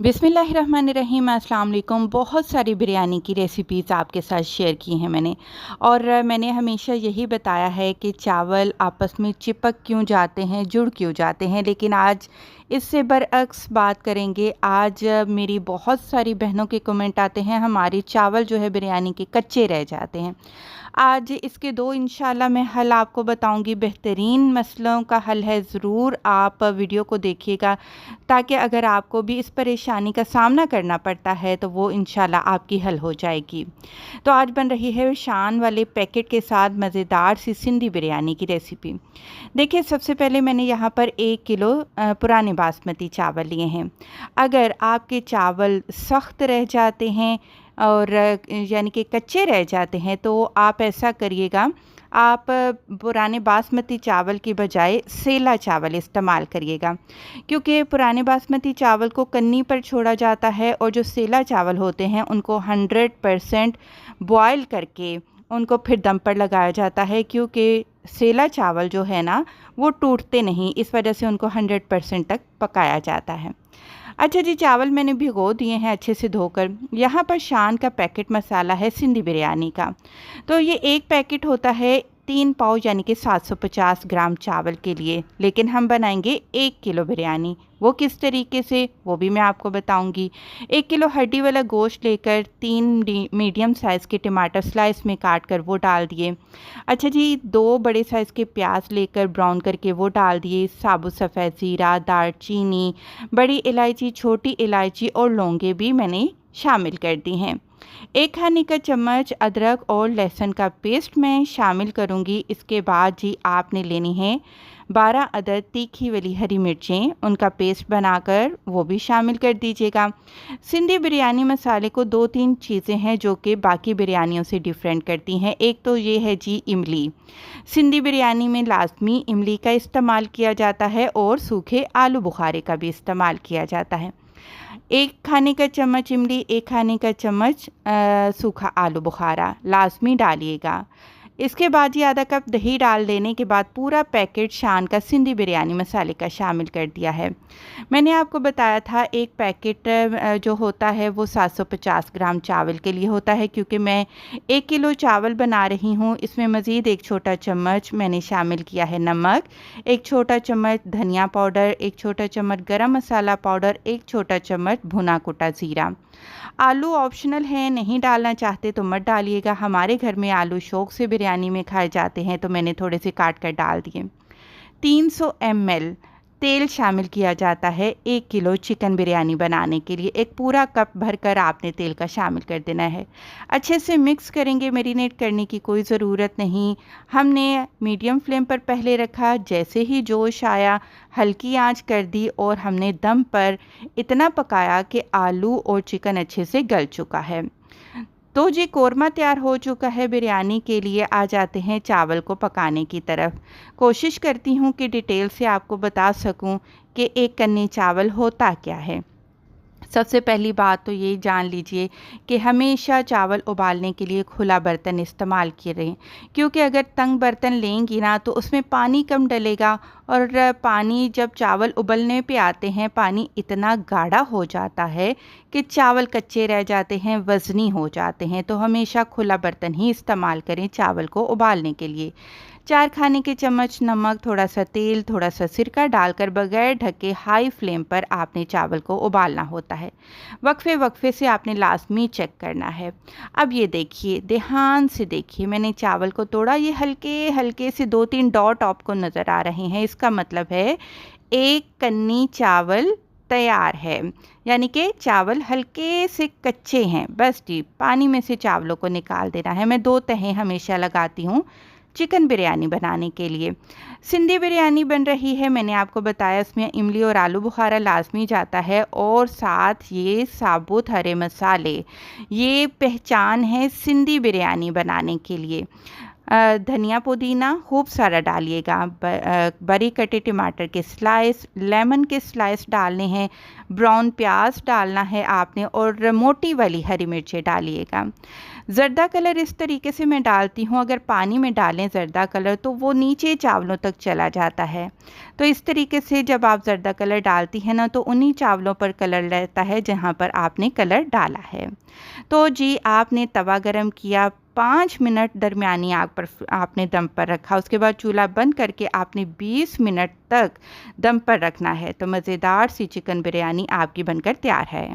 बिस्मिल्लाहिर्रहमानिर्रहीम। अस्सलाम वालेकुम। बहुत सारी बिरयानी की रेसिपीज़ आपके साथ शेयर की हैं मैंने, और मैंने हमेशा यही बताया है कि चावल आपस में चिपक क्यों जाते हैं, जुड़ क्यों जाते हैं, लेकिन आज इससे बरअक्स बात करेंगे। आज मेरी बहुत सारी बहनों के कमेंट आते हैं, हमारे चावल जो है बिरयानी के कच्चे रह जाते हैं। आज इसके दो इंशाल्लाह मैं हल आपको बताऊंगी। बेहतरीन मसलों का हल है, ज़रूर आप वीडियो को देखिएगा, ताकि अगर आपको भी इस परेशानी का सामना करना पड़ता है तो वो इंशाल्लाह आपकी हल हो जाएगी। तो आज बन रही है शान वाले पैकेट के साथ मज़ेदार सी सिंधी बिरयानी की रेसिपी। देखिए, सबसे पहले मैंने यहाँ पर 1 किलो पुराने बासमती चावल लिए हैं। अगर आपके चावल सख्त रह जाते हैं और यानी कि कच्चे रह जाते हैं, तो आप ऐसा करिएगा, आप पुराने बासमती चावल की बजाय सेला चावल इस्तेमाल करिएगा, क्योंकि पुराने बासमती चावल को कन्नी पर छोड़ा जाता है और जो सेला चावल होते हैं उनको 100% बॉयल करके उनको फिर दम पर लगाया जाता है, क्योंकि सेला चावल जो है ना वो टूटते नहीं, इस वजह से उनको 100% तक पकाया जाता है। अच्छा जी, चावल मैंने भिगो दिए हैं अच्छे से धोकर। यहाँ पर शान का पैकेट मसाला है सिंधी बिरयानी का। तो ये एक पैकेट होता है 3 पाव यानी कि 750 ग्राम चावल के लिए, लेकिन हम बनाएंगे 1 किलो बिरयानी। वो किस तरीके से, वो भी मैं आपको बताऊंगी। 1 किलो हड्डी वाला गोश्त लेकर 3 मीडियम साइज़ के टमाटर स्लाइस में काट कर वो डाल दिए। अच्छा जी, 2 बड़े साइज़ के प्याज लेकर ब्राउन करके वो डाल दिए। साबुत सफ़ेद ज़ीरा, दालचीनी, बड़ी इलायची, छोटी इलायची और लौंगे भी मैंने शामिल कर दी हैं। 1 खाने का चम्मच अदरक और लहसुन का पेस्ट मैं शामिल करूंगी। इसके बाद जी आपने लेनी है 12 अदद तीखी वाली हरी मिर्चें, उनका पेस्ट बनाकर वो भी शामिल कर दीजिएगा। सिंधी बिरयानी मसाले को 2-3 चीज़ें हैं जो कि बाकी बिरयानियों से डिफरेंट करती हैं। एक तो ये है जी इमली। सिंधी बिरयानी में लाजमी इमली का इस्तेमाल किया जाता है और सूखे आलू बुखारे का भी इस्तेमाल किया जाता है। 1 खाने का चम्मच इमली, 1 खाने का चम्मच सूखा आलू बुखारा लाजमी डालिएगा। इसके बाद ये आधा कप दही डाल देने के बाद पूरा पैकेट शान का सिंधी बिरयानी मसाले का शामिल कर दिया है। मैंने आपको बताया था एक पैकेट जो होता है वो 750 ग्राम चावल के लिए होता है, क्योंकि मैं 1 किलो चावल बना रही हूँ। इसमें मज़ीद 1 छोटा चम्मच मैंने शामिल किया है नमक, 1 छोटा चम्मच धनिया पाउडर, 1 छोटा चम्मच गरम मसाला पाउडर, 1 छोटा चम्मच भुना कुटा ज़ीरा। आलू ऑप्शनल है, नहीं डालना चाहते तो मत डालिएगा। हमारे घर में आलू शौक से बिरयानी में खाए जाते हैं, तो मैंने थोड़े से काट कर डाल दिए। 300 ml तेल शामिल किया जाता है 1 किलो चिकन बिरयानी बनाने के लिए। एक पूरा कप भरकर आपने तेल का शामिल कर देना है। अच्छे से मिक्स करेंगे, मैरिनेट करने की कोई ज़रूरत नहीं। हमने मीडियम फ्लेम पर पहले रखा, जैसे ही जोश आया हल्की आंच कर दी और हमने दम पर इतना पकाया कि आलू और चिकन अच्छे से गल चुका है। तो जी कोरमा तैयार हो चुका है बिरयानी के लिए। आ जाते हैं चावल को पकाने की तरफ। कोशिश करती हूँ कि डिटेल से आपको बता सकूँ कि एक कन्नी चावल होता क्या है। सबसे पहली बात तो ये जान लीजिए कि हमेशा चावल उबालने के लिए खुला बर्तन इस्तेमाल करें, क्योंकि अगर तंग बर्तन लेंगी ना तो उसमें पानी कम डलेगा, और पानी जब चावल उबलने पे आते हैं पानी इतना गाढ़ा हो जाता है कि चावल कच्चे रह जाते हैं, वज़नी हो जाते हैं। तो हमेशा खुला बर्तन ही इस्तेमाल करें चावल को उबालने के लिए। 4 खाने के चम्मच नमक, थोड़ा सा तेल, थोड़ा सा सिरका डालकर बगैर ढके हाई फ्लेम पर आपने चावल को उबालना होता है। वक्फे वक्फे से आपने लाजमी चेक करना है। अब ये देखिए, ध्यान से देखिए, मैंने चावल को तोड़ा, ये हल्के हल्के से 2-3 डॉट आपको नज़र आ रहे हैं। इसका मतलब है 1 कन्नी चावल तैयार है, यानी कि चावल हल्के से कच्चे हैं। बस जी, पानी में से चावलों को निकाल देना है। मैं 2 तहें हमेशा लगाती हूँ चिकन बिरयानी बनाने के लिए। सिंधी बिरयानी बन रही है, मैंने आपको बताया इसमें इमली और आलू बुखारा लाजमी जाता है, और साथ ये साबुत हरे मसाले, ये पहचान है सिंधी बिरयानी बनाने के लिए। धनिया पुदीना खूब सारा डालिएगा, बरी कटे टमाटर के स्लाइस, लेमन के स्लाइस डालने हैं, ब्राउन प्याज डालना है आपने, और मोटी वाली हरी मिर्चें डालिएगा। ज़र्दा कलर इस तरीके से मैं डालती हूँ, अगर पानी में डालें ज़र्दा कलर तो वो नीचे चावलों तक चला जाता है। तो इस तरीके से जब आप ज़र्दा कलर डालती हैं ना, तो उन्हीं चावलों पर कलर रहता है जहाँ पर आपने कलर डाला है। तो जी आपने तवा गरम किया, 5 मिनट दरमियानी आग पर आपने दम पर रखा, उसके बाद चूल्हा बंद करके आपने 20 मिनट तक दम पर रखना है। तो मज़ेदार सी चिकन बिरयानी आपकी बनकर तैयार है।